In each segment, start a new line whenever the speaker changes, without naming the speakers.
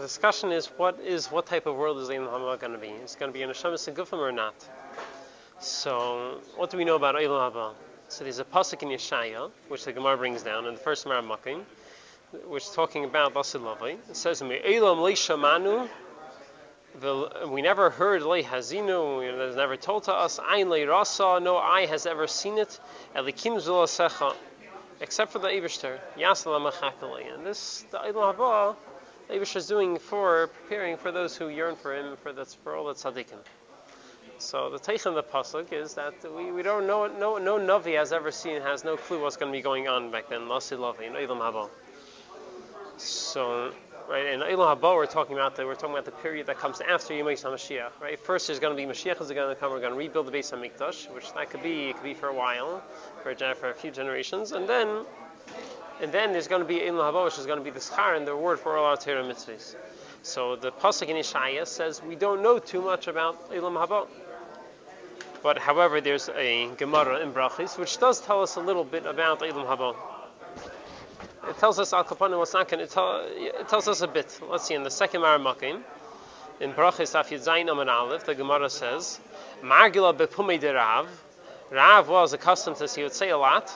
discussion is what type of world is Eilam Haba going to be? Is it going to be an Neshamas Gufim or not? So, what do we know about Eilam Haba? So there's a pasuk in Yeshaya, which the Gemara brings down in the first Gemara Makim, which is talking about Lasid Lavai. It says, "Me'elam leishamanu." We never heard le hazinu. It was never told to us. Ayin le rasa. No eye has ever seen it. Elikim zulasecha, except for the Eibishter. Yasala machakali. And this the Eilam Haba, the Eibishter is doing for preparing for those who yearn for him, for all the tzaddikim. So the teich of the pasuk is that we don't know. No navi has ever seen, has no clue what's going to be going on back then. Lasid Lavai in Eilam Haba. So, right, in Eilam Haba we're talking about the period that comes after Yemei HaMashiach. Right, first there's going to be Mashiach is going to come. We're going to rebuild the Beis Hamikdash, which that could be for a while, for a few generations, and then there's going to be Eilam Haba, which is going to be the schar and the reward for all our Torah mitzvahs. So the pasuk in Yeshaya says we don't know too much about Eilam Haba. But however, there's a Gemara in Brachis which does tell us a little bit about Eilam Haba. It tells us Al Kapanim what's not going to tell. It tells us a bit. Let's see in the second Maramakim in Brachis Af Yud Zayin Amud Aleph, the Gemara says, "Margila bepumei de Rav." Rav was accustomed to, he would say a lot.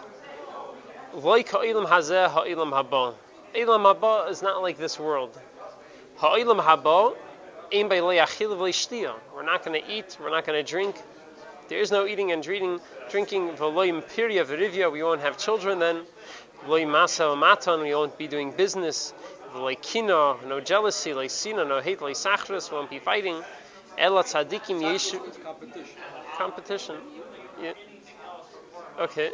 Lo ka'Eilam hazeh ha'Eilam haba. Eilam haba is not like this world. Ha'Eilam haba ein bei lo yachil v'lo yishtia. We're not going to eat. We're not going to drink. There is no eating and drinking. V'lo impirya v'rivya. We won't have children then. V'lo masa v'matan. We won't be doing business. V'lo kina. No jealousy. V'lo sina. No hate. V'lo sachras. We won't be fighting. Ela tzadikim yeshu. Competition. Yeah. Okay.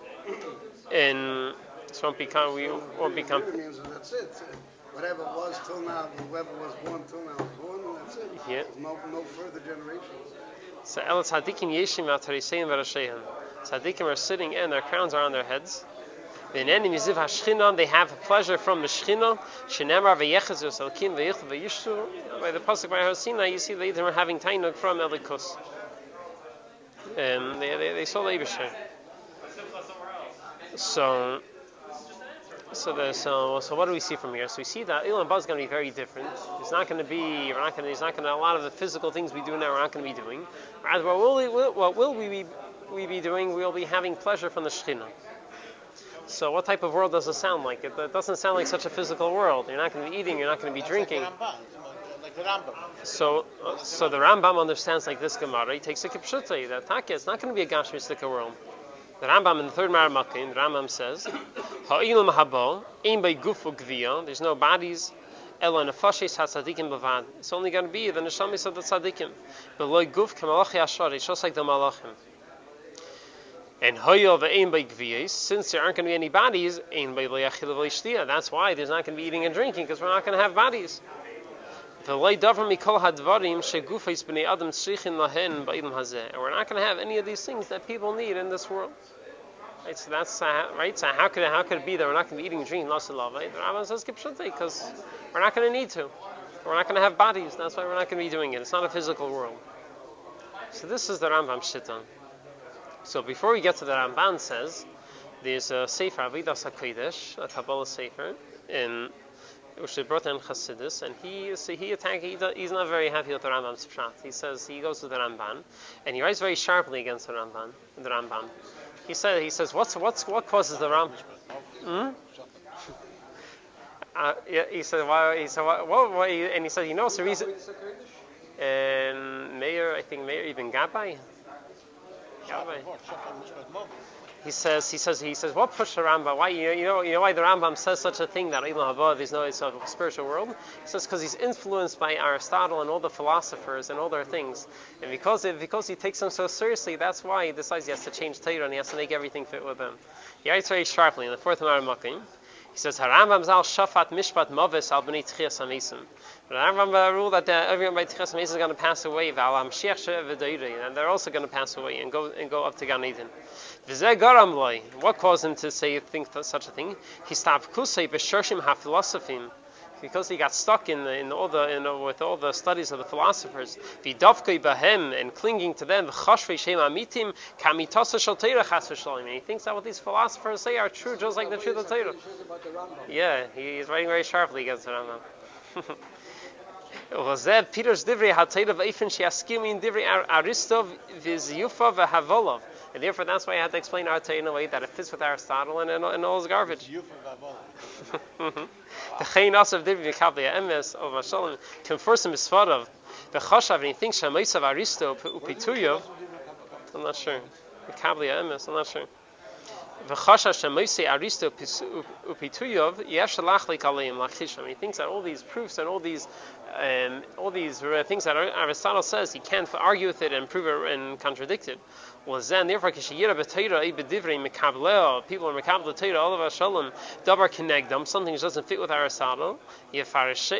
And so we won't become.
That's it. Whatever was till now, whoever was born till now was born, and that's it.
Yeah.
No further generations.
So El Tzadikim Yeshim V'Tariseim V'Rasheim. Tzadikim are sitting and their crowns are on their heads. V'Nenim Yiziv HaShchina, they have pleasure from the Shchina. Shenemar V'Yechezu Salkin V'Yichel V'Yishtu. By the pasuk by Hosina, you see they are having tainug from Elikus. They saw the Eibusher. So what do we see from here? So we see that Eilam Haba is going to be very different. It's not going to be. It's not going to. A lot of the physical things we do now, we're not going to be doing. Rather, what will we be doing? We'll be having pleasure from the Shekhinah. So what type of world does it sound like? It doesn't sound like such a physical world. You're not going to be eating. You're not going to be drinking.
Like the Rambam.
So the Rambam understands like this Gemara. He takes a kipshutai that Taka, it's not going to be a gashmistika world. The Rambam in the third Maramakim, the Rambam says, "Ha'Eilam Haba ein bei gufu gviya." There's no bodies. Ela nefashes hatzadikim bavad. It's only going to be the neshamis of the tzadikim. Beloy guf k'malachi ashar. It's just like the malachim. And hoyo ve'ein bei gviyos. Since there aren't going to be any bodies, ein bei le'achil v'leishtia. That's why there's not going to be eating and drinking, because we're not going to have bodies. And we're not going to have any of these things that people need in this world. Right, so that's right. So how could it be that we're not going to be eating and drinking lots of love? Right? The Rambam says because we're not going to need to. We're not going to have bodies. That's why we're not going to be doing it. It's not a physical world. So this is the Rambam Shitton. So before we get to the Ramban says, there's a Sefer Avodas HaKodesh, a Kabbalah Sefer, which they brought in Chassidus, and he's not very happy with the Rambam's pshat. He says he goes to the Ramban, and he writes very sharply against the Ramban. He says what causes the Rambam? He said why? He said what? And he said the reason. And Meir Ibn Gabbai. He says, what pushed the Rambam? Why, you know why the Rambam says such a thing that Eilam Haba, it's a spiritual world? He says because he's influenced by Aristotle and all the philosophers and all their things. And because he takes them so seriously, that's why he decides he has to change Torah and he has to make everything fit with them. He writes very sharply in the fourth Maramakim. He says, "Harambam zal shafat mishpat mavis al bnei tchias hamisim." The Rambam ruled that everyone by tchias hamisim is going to pass away, and they're also going to pass away and go up to Gan Eden. What caused him to think such a thing? He stopped kusay b'shorshim ha-philosophin, because he got stuck with all the studies of the philosophers. V'davkei bahem, and clinging to them. V'chashvei shem amitim kamitasa shel Torah chas v'shalom. And he thinks that what these philosophers say are true, just like the truth of Torah. Yeah, he's writing very sharply against the Rambam. Peter's divrei hatayda v'eifin she'askimin divrei Aristov v'ziyufa v'havolov. And therefore, that's why I had to explain Artei in a way that it fits with Aristotle and all his garbage. The chayin also of divrei mekabli ha'emes of Mashalom confers him misfadav. The chashav and he thinks shemaisav Aristo upituyov. I'm not sure. Mekabli ha'emes. I'm not sure. He thinks that all these proofs and all these things that Aristotle says, he can't argue with it and prove it and contradict it. Well, then, therefore, people are mekabel Torah, all of us shalom, dabar kenegdam, something that doesn't fit with Aristotle. He explains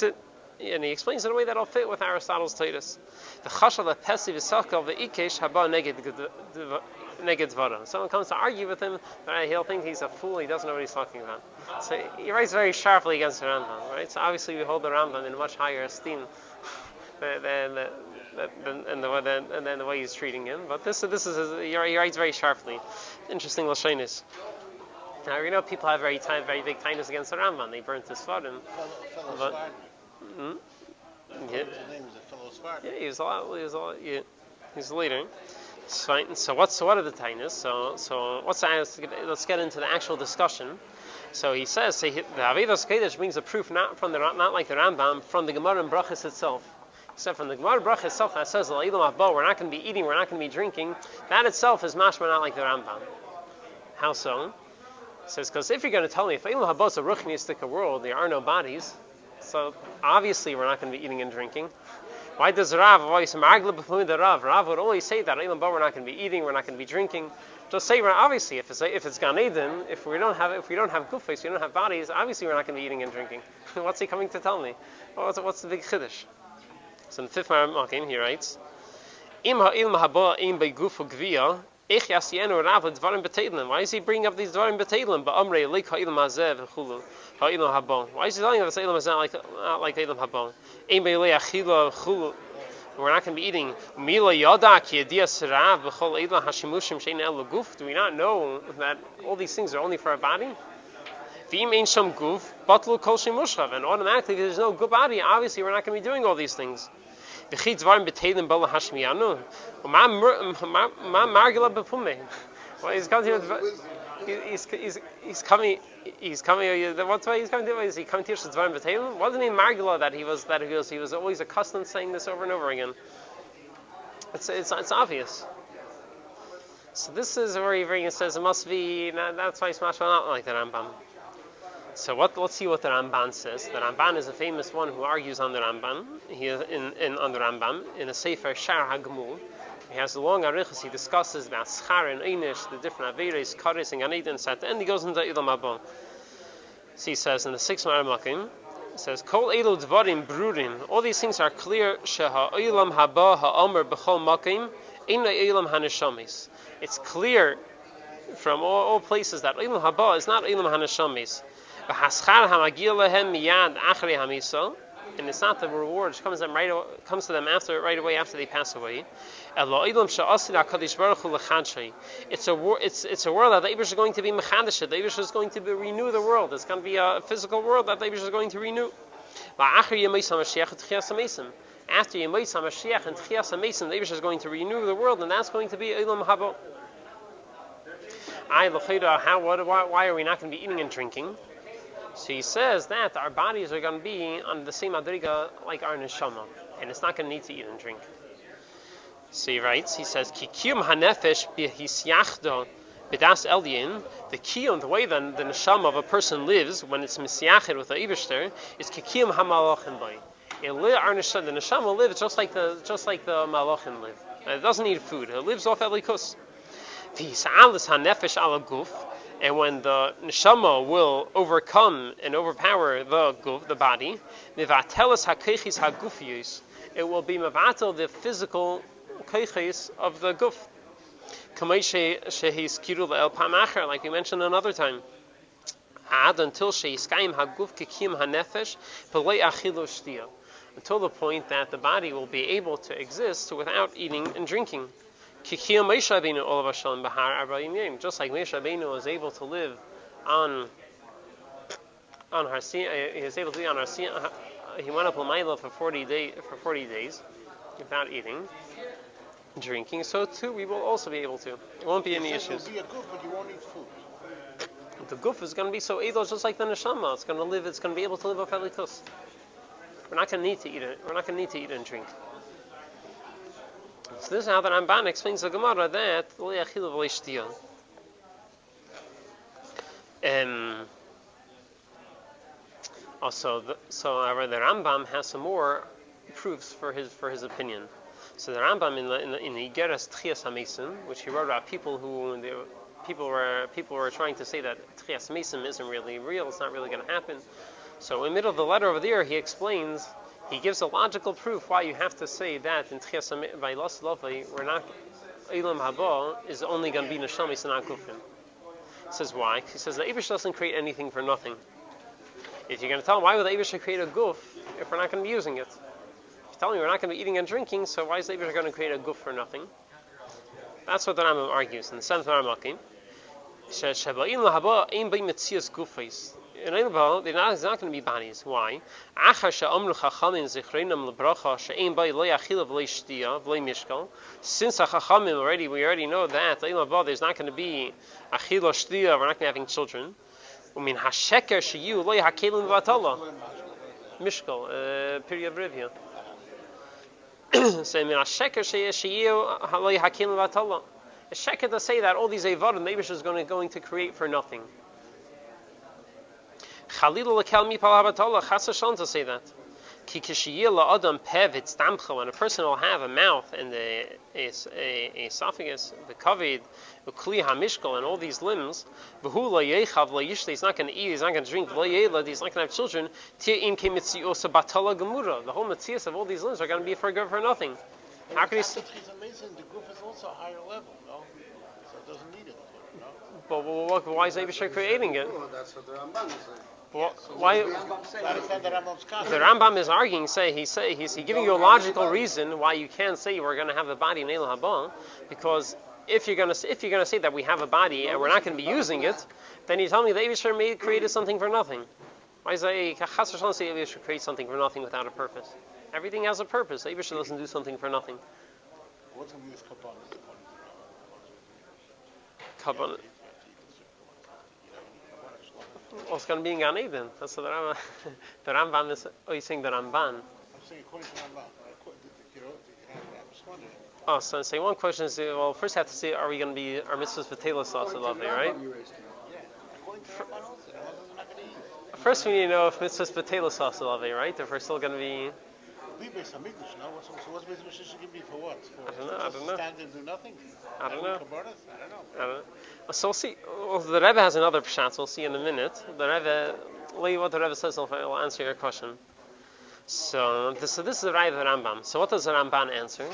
it. And he explains it in a way that'll fit with Aristotle's Titus. The chashal apesiv isakal ve'ikesh haba neged dvara. Someone comes to argue with him, but he'll think he's a fool. He doesn't know what he's talking about. So he writes very sharply against the Rambam, right? So obviously we hold the Rambam in much higher esteem than the way he's treating him. But this is he writes very sharply. Interesting lashonis. Now we know people have very big kindness against the Rambam. They burnt his Svardim. Yeah. He's a leader. So what are the tainas? So let's get into the actual discussion. So he says the Avidas Kodesh brings a proof not like the Rambam, from the Gemara in Brachos itself. Except from the Gemara in Brachos itself that says we're not going to be eating, we're not going to be drinking. That itself is mashma not like the Rambam. How so? It says because if you're going to tell me if Eilam Haba is a ruchnistic world, there are no bodies. So obviously we're not going to be eating and drinking. Why does Rav always Rav would always say that we're not going to be eating, we're not going to be drinking. Just say obviously if it's Gan Eden, if we don't have gufos, we don't have bodies, obviously we're not going to be eating and drinking. What's he coming to tell me? What's the big chiddush? So in the fifth Marim he writes, Im ha'ilm haba im begufu gvia. Why is he bringing up these dvarim betedlim? Why is he telling us that Eilam is not like Eilam Haba? We're not going to be eating. Do we not know that all these things are only for our body? And automatically, if there's no good body, obviously we're not going to be doing all these things. Why is he's coming here? He's coming. What's why he's coming to? Is he coming to Dvarim B'Teilim? Wasn't he Margila that he was always accustomed to saying this over and over again? It's obvious. So this is where he says it must be. That's why Smash not like the Rambam. So let's see what the Ramban says. The Ramban is a famous one who argues on the Ramban. On the Rambam in a Sefer Shar HaGemul. He has a long arichas. He discusses about schar and einish, the different averes, kares and ganeden, and at the end he goes into Eilam Haba. So he says in the sixth Marim, it says Kol Elu Dvarim Brurin. All these things are clear. Sheha Eilam Haba Ha'omer B'chol Makim Eina Eilam Haneshamis. It's clear from all places that Eilam Haba is not Eilam Haneshamis. And it's not the reward which comes to them right away after they pass away. It's a world that the Eibush is going to be mechadished. The Eibush is going to renew the world. It's going to be a physical world that the Eibush is going to renew. After Yemais HaMashiach and Tchias HaMesim, the Eibush is going to renew the world, and that's going to be Eilam Haba. Why are we not going to be eating and drinking? So he says that our bodies are going to be on the same adriga like our neshama, and it's not going to need to eat and drink. So he writes, he says, Kikiyum hanefesh bihisyachdo b'das elyin, the kiyum, the way the neshama of a person lives when it's misyached with the Eibishter, is kikiyum hamalachim bay. The neshama lives just like the malachim live. It doesn't need food. It lives off elikus. V'hisa'alis hanefesh ala guf. And when the neshama will overcome and overpower the body, it will be mevatel the physical keiches of the guf. Like we mentioned another time. Until the point that the body will be able to exist without eating and drinking. Just like Moshe Rabbeinu was able to live on on Har Sinai. He was able to be on Har Sinai. He went up Lamaila for 40 days without eating, drinking. So too, we will also be able to. It won't be any issues.
You'll be a good, but you won't eat food.
The guf is going to be so edel, just like the neshama. It's going to live. It's going to be able to live off elikus. We're not going to need to eat it. We're not going to need to eat and drink. So this is how the Ramban explains the Gemara that however, the Rambam has some more proofs for his opinion. So the Rambam in the Igeres Tchias HaMesim, which he wrote about people were trying to say that Tchias HaMesim isn't really real. It's not really going to happen. So in the middle of the letter over there, he explains. He gives a logical proof why you have to say that in Tchias Vaylas Lovely, we're not Eilam Haba is only going to be Neshamis and not Gufin. He says why? He says the Eibush doesn't create anything for nothing. If you're going to tell him why would the Eibush create a guf if we're not going to be using it? If you tell me we're not going to be eating and drinking, so why is the Eibush going to create a guf for nothing? That's what the Rambam argues in the 7th Ramakim. Sheba'im lahaba ein bei metzias gufais. In Eilam they're not going to be bodies. Why? Since the Chachamim we already know that Eilam there's not going to be achila shtia. We're not going to be having children. Min hasheker sheyu lo yakelim v'atala. Mishkal, period of review. So min hasheker sheyu lo yakelim v'atala. A sheker to say that all these evadim the Eibush is going to create for nothing. Chalil lekel mipal habatala chas v'shalom to say that. Ki kishiyil la'adam pevitz damcha, when a person will have a mouth and a esophagus, the kavid, the kli hamishkal, and all these limbs, v'hu layechav layishli, he's not going to eat, he's not going to drink, layelad, he's not going to have children. Ti'im kemitzios batala gemura. The whole mitzias of all these limbs are going to be for nothing. How can he?
It's amazing. The group is also a higher level, no? So it doesn't need it. No?
But why is Eibush creating it?
Oh, that's what the Ramban is saying.
Why? The Rambam is arguing. He's giving you a logical reason why you can't say we're going to have a body in Eilam Haba, because if you're going to say that we have a body and we're not going to be using it, then you tell me the Eibush created something for nothing. Why is that? Chas v'shalom say Eibush create something for nothing without a purpose? Everything has a purpose. Eibush doesn't do something for nothing.
What's going to be this
Kabbalah? Well, it's going to be in Gan Eden. That's what the Rambam is. Oh, you're saying the Ramban?
I'm saying according to Ramban. I'm just wondering.
Oh, so one question is, well, first I have to say, are we going to be our mitzvahs v'teila sauce lovely, right?
Yeah. According to Ramban also, the others are not going to eat.
First we need to know if mitzvahs v'teila sauce lovely, right? If we're still going to be.
Beis Hamikdash, no? So what's Beis Hamikdash going to be for what?
I don't know.
Stand and do nothing?
I don't know.
I don't know.
So we'll see. Well, the Rebbe has another pshat. We'll see in a minute. The Rebbe, what the Rebbe says, will answer your question. So this is the right of the Rambam. So what does the Ramban answer?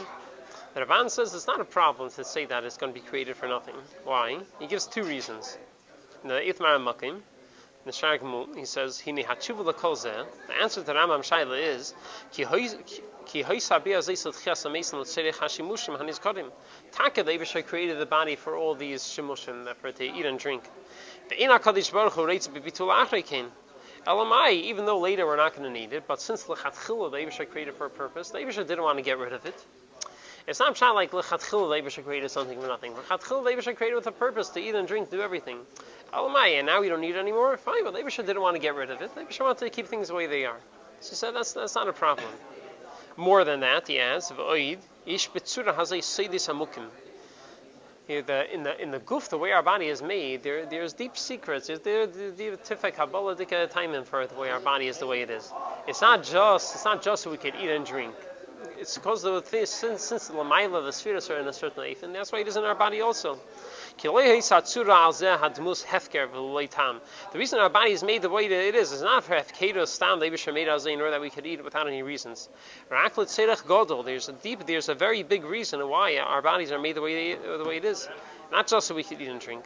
The Ramban says it's not a problem to say that it's going to be created for nothing. Why? He gives two reasons. In the 8th Makim, in the Shar Gemul, he says, "Hine hatshuva l'kol zeh." The answer to Rambam Shaila is, "Ki hoisa bi'azisot chias amesim l'tzerech hashimushim hanis kodim." Taka, the Eibush created the body for all these shimushim, for it to eat and drink. The Ein HaKadosh Baruch Hu reitz bebitul achreikein. Elamai, even though later we're not going to need it, but since l'chatchila the Eibush created for a purpose, the Eibush didn't want to get rid of it. It's not shot like l'chatchila the Eibush created something for nothing. L'chatchila the Eibush created with a purpose to eat and drink, do everything. Elamai, and now we don't need it anymore. Fine, but the Eibush didn't want to get rid of it. The Eibush wanted to keep things the way they are. So he said that's not a problem. More than that, he adds, "V'oid ish b'tzura hazei seidis hamukim." In the guf, the way our body is made, there's deep secrets. There's the tifek Kabbalah dika timing for the way our body is the way it is. It's not just so we can eat and drink. It's because of the since the Lamaila, the spheres are in a certain way, and that's why it is in our body also. The reason our body is made the way that it is not for hefkedos stam, the Eibush made us in order that we could eat it without any reasons. There's a very big reason why our bodies are made the way it is, not just so we could eat and drink.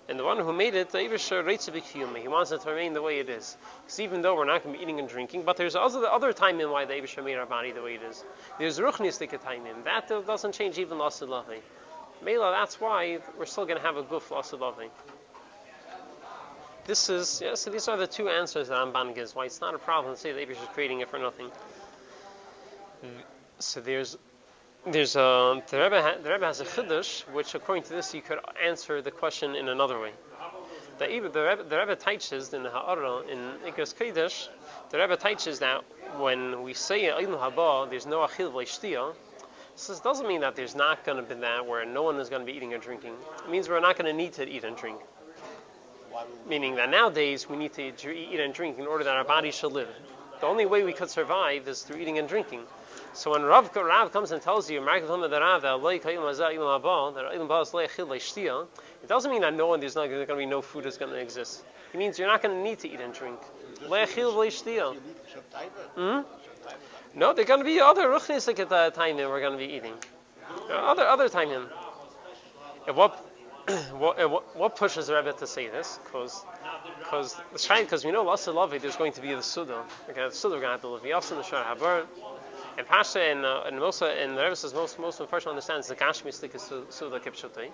And the one who made it, the Eibush rates he wants it to remain the way it is. Because even though we're not going to be eating and drinking, but there's also the other time in why the Eibush made our body the way it is. There's ruchnistic time in that doesn't change even lost lavi. Mela, that's why we're still going to have a guf l'asulavi. This is, so these are the two answers that Ramban gives, why it's not a problem to say that Eibush is creating it for nothing. So the Rebbe has a chiddush, which according to this you could answer the question in another way. The Rebbe teaches in the Ha'ara, in Ikras Kodesh, the Rebbe teaches that when we say Eilam Haba, there's no achil v'leishtiya. This doesn't mean that there's not going to be that where no one is going to be eating or drinking. It means we're not going to need to eat and drink. Meaning that nowadays we need to eat and drink in order that our body should live. The only way we could survive is through eating and drinking. So when Rav comes and tells you, it doesn't mean that there's not going to be no food that's going to exist. It means you're not going to need to eat and drink. No, there are going to be other ruchnis at the time that we're going to be eating. Other time. And what pushes the Rebbe to say this? Because we know Lasa Lavi, there's going to be the Suda. Okay, the Suda we're going to have the Levias and the Shar Habar. And Pasha and the Rebbe says most of the person understands the Gashmi Stika Suda Kipshutai.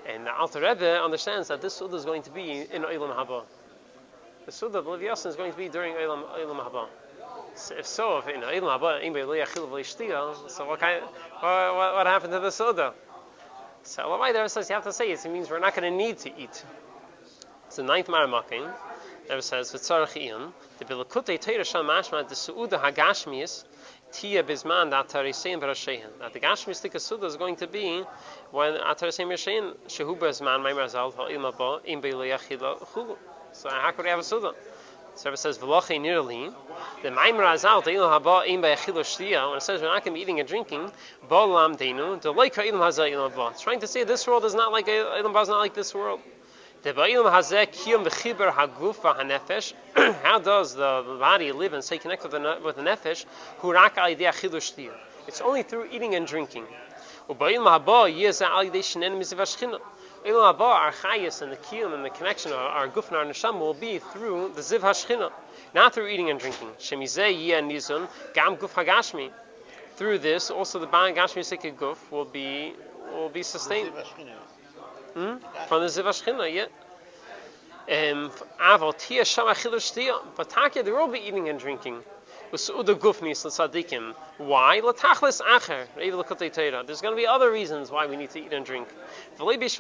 And the Alter Rebbe understands that this Suda is going to be in Eilam Haba. The Suda, the Levias, is going to be during Eilam Haba. So if in Eilam Haba, so what happened to the Suda? So Elamai there says you have to say it means we're not going to need to eat. It's the 9th Maramakim. There says v'tzarich iyon the bilakutei teira sham mashma the suuda hagashmis tia bizman that tarisein barashein. That the gashmistic suuda is going to be when atarisein barashein shehu bizman ma'imrazal ha'ilma ba im be'leyachila chulu. So how could we have a suuda? So it says v'lochei nirli the ma'imrazal ha'ilma haba im be'leyachila shtia. When it says we're not going to be eating and drinking, ba'lam deinu the leika ilm hazeh ilma ba. It's trying to say this world is not like ilm ba is not like this world. How does the body live and stay connected with the nefesh? It's only through eating and drinking. Our chayas and the kiyum and the connection of our guf and our neshama will be through the ziv hashchina, not through eating and drinking. Through this, also the ban gashmi sikh guf will be sustained. From the ziv hashchina, yeah. But Takia, they will be eating and drinking. Why? There's going to be other reasons why we need to eat and drink. It's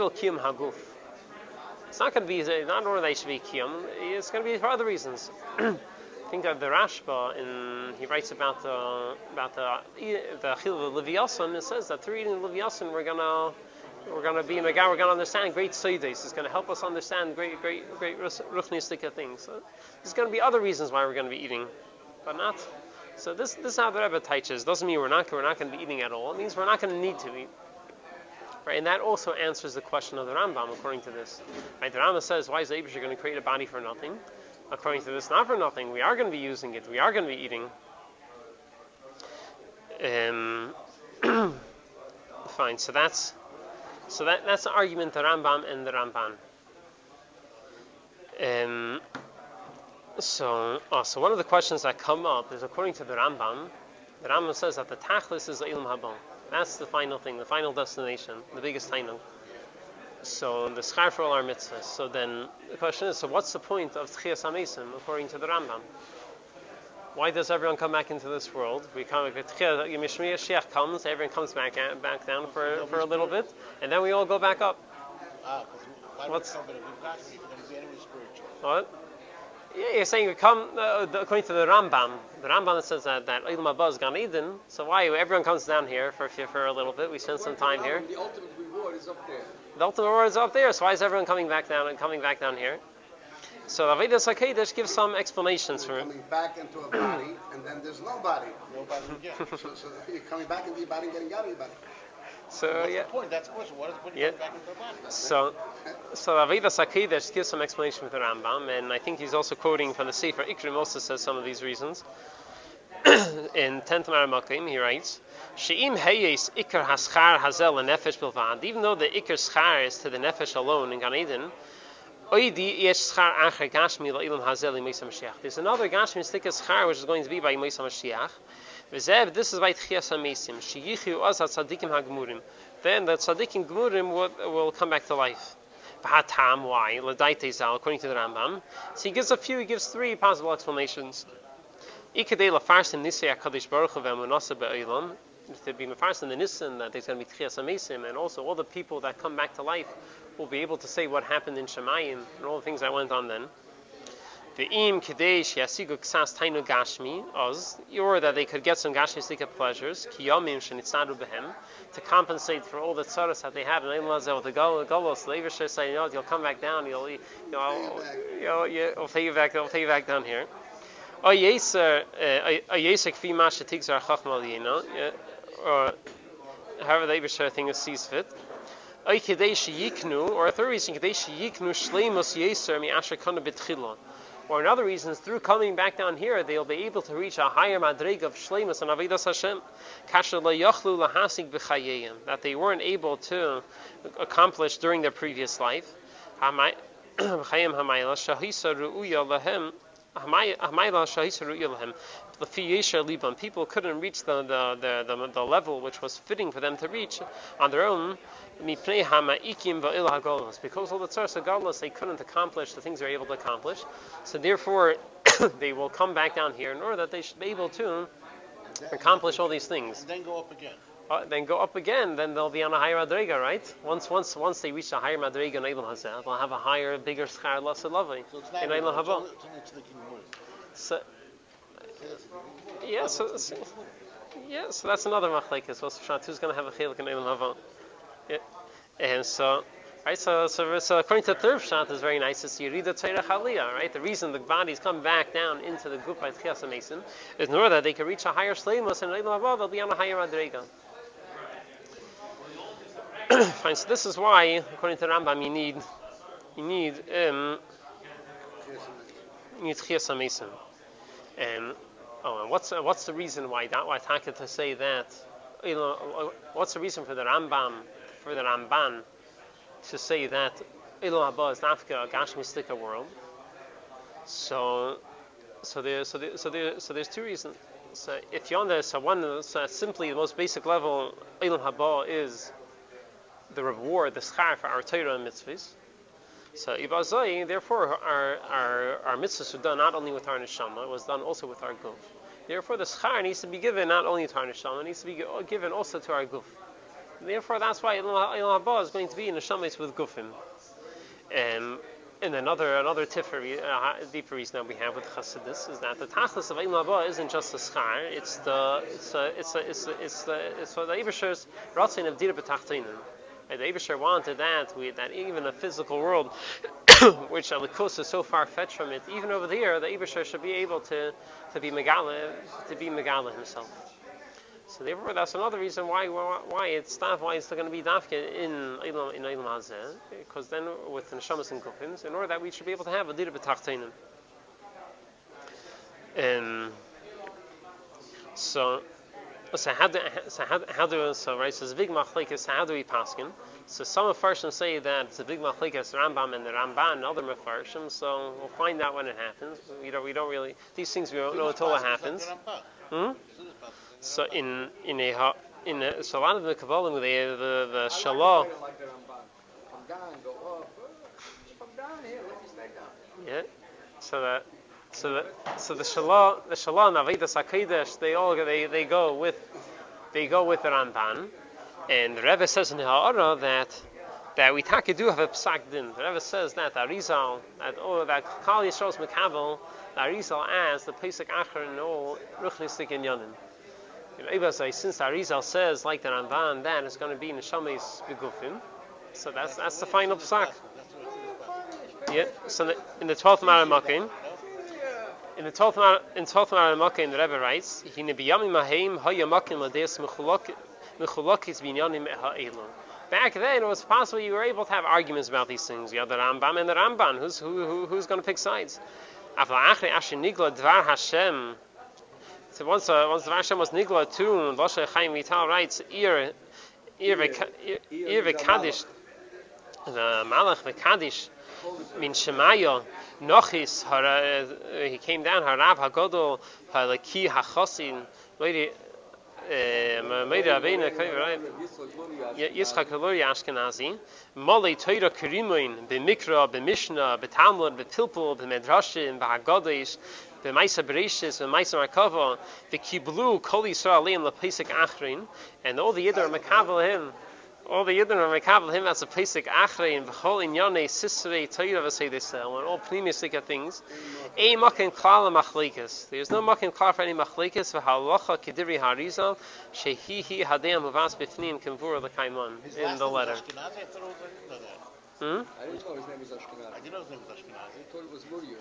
not going to be not only they should be kiyum. It's going to be for other reasons. I think of the Rashba, he writes about the chil of Leviasan. It says that through eating Leviasan, we're going to be in the we're going to understand great seides. It's going to help us understand great ruchnistic things. So there's going to be other reasons why we're going to be eating, but not. So this is how the Rebbe teaches. Doesn't mean we're not going to be eating at all. It means we're not going to need to eat. Right, and that also answers the question of the Rambam. According to this, right, the Rambam says, why is the Eibush going to create a body for nothing? According to this, not for nothing. We are going to be using it. We are going to be eating. Fine. So that's the argument, the Rambam and the Ramban. So one of the questions that come up is, according to the Rambam says that the Tachlis is Eilam Haba. That's the final thing, the final destination, the biggest tainug. So the schar for all our mitzvahs. So then the question is, so what's the point of Tchias HaMesim according to the Rambam? Why does everyone come back into this world? We come, Mashiach comes, everyone comes back down for a little bit, and then we all go back up. What's what? Yeah, you're saying we come according to the Rambam. The Rambam says that Eilam Haba is Gan Eden. So why everyone comes down here for a little bit? We spend some time here.
The ultimate reward is up there.
The ultimate reward is up there. So why is everyone coming back down here? So Avedis HaKedesh gives some explanations for it.
Coming back into a body, and then there's no body. So you're coming back into your body and getting out of your body.
So
what's the point? That's the question. What is putting back into a body?
So Avedis HaKedesh gives some explanation with the Rambam, and I think he's also quoting from the Sefer Ikrim. Also says some of these reasons. In 10th Maramakim, he writes, "She'im heyes ikar haschar hazel nefesh bilvad." Even though the ikar schar is to the nefesh alone in Gan Eden. There's another Gashmi Stika Schar which is going to be by Moisa Mashiach. This is by Tchias HaMesim. then the tzaddikim gemurim will come back to life. V'hatam, why? L'daitei zal, according to the Rambam. So he gives three possible explanations. Ikadei lafarsim nisei HaKadosh Baruch Hu v'emunasa be'olam. To be mefarsim the nissen that there's going to be tchias amesim, and also all the people that come back to life will be able to say what happened in Shemayim and all the things that went on then. Ve'im kadesh yasigu ksas tainu gashmi oz, or that they could get some gashmistika pleasures kiyomim shenitzadu behem, to compensate for all the tzaras that they had in Eilam Hazel with the Golos. The Eivisher say, you'll come back down, you'll take you back down here. Or however the Eivisher thing sees fit. Or a third reason, or another reason is through coming back down here, they'll be able to reach a higher madrig of shleimus and avidas Hashem, that they weren't able to accomplish during their previous life. People couldn't reach the level which was fitting for them to reach on their own, because all the tzaras of Galus they couldn't accomplish the things they were able to accomplish. So therefore, they will come back down here in order that they should be able to accomplish all these things.
And then go up again.
Then go up again, then they'll be on a higher madrega, right? Once they reach a higher madrega in Eilam Hazeh, they'll have a higher, bigger schar lasa lavi in Eilam Haba. So that's another machlekes. So who's going to have a chiluk in Eilam Haba? Yeah, and so according to the third shot is very nice. It's Yerida Tzorech Aliyah, right? The reason the bodies come back down into the group by Tchias HaMesim is in order that they can reach a higher shleimus, and in Eilam Haba they'll be on a higher madrega. Fine. So this is why, according to Rambam, you need Tchias HaMesim. And what's the reason why Taka to say that? What's the reason for the Ramban to say that Eilam Haba is not a gashmistika world? So there's two reasons. So if you simply the most basic level, Eilam Haba is the reward, the schar for our Torah and mitzvahs. So Ibazai, therefore, our mitzvahs were done not only with our neshama, it was done also with our guf. Therefore, the schar needs to be given not only to our neshama, it needs to be given also to our guf. Therefore, that's why Eilam Haba is going to be in neshamis with gufim. And another deeper reason that we have with Chassidus is that the tachlis of Eilam Haba isn't just the schar; it's for the Eivisher's ratzin of dira b'tachtonim. The Eivisher wanted that even a physical world, which Alikus is so far fetched from it, even over there, the Eivisher should be able to be megala himself. So therefore, that's another reason why it's going to be dafke in Eilam Hazeh, because then with the neshamas and gufim, in order that we should be able to have a dira b'tachtonim. So how do it's a big machlekes. How do we paskin? So some Mefarshim say that it's a big machlekes Rambam and the Ramban and other Mefarshim. So we'll find out when it happens. We don't really these things we don't know until it happens. So so a lot of the Kabbalim the Shalah. Yeah. So the Shalah and Avidas HaKodesh they go with the Ramban, and the Rebbe says in the Ha'ara that we do have a psak din. The Rebbe says that Arizal that Kal Yisrael's Mekabel, Arizal as the Pesach Acher and all Ruchnistik and Yonim. Since Arizal says like the Ramban that it's going to be Neshamis Begufim, so that's the final psak. Yeah. So in the 12th Maramakim. In the 12th Maramakim, the Rebbe writes, back then, it was possible you were able to have arguments about these things. You have the Rambam and the Ramban. Who's going to pick sides? So once the Dvar Hashem was nigla too, and Moshe Chaim Vital writes, Ir v'kadish, the Malach v'kadish, min Shemaya, Nochis, he came down, Harav HaGodol, Halaki HaChosin, Meir Rabbeinu, right? Yitzchak Kalori Ashkenazi, Molei Torah Kerimoin, B'Mikra, B'Mishnah, B'Talmud, B'Tilpul, B'Medrashim, B'Haggadah, B'Maisa Bereshis, B'Maisa Merkava, V'Kiblu Kol Yisrael Aleim LaPesach Achrin, and all the Yidden are Mekabel him. All the Yidden are Mekabel him as a Pesach Achrin, V'Chol Inyane Sisrei Torah V'Seidesel, and all pneumistic things. Ein makim klal machlikas. There is no makim klal for any machlikas. V'halacha kedivri harizal shehihi hadei muvas b'fnim kemvura l'kaiman in the letter.
I didn't know his name was Ashkenazi.
I didn't know his name was Ashkenazi.
I didn't know his name was Ashkenazi.
I thought it was Muryah.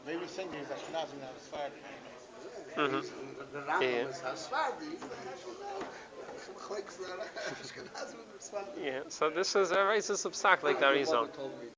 Maybe he's saying he's Ashkenazi, not Sephardi.
The Rambam is Sephardi.
Yeah. So this is a racist obstacle like the Arizal.
Told me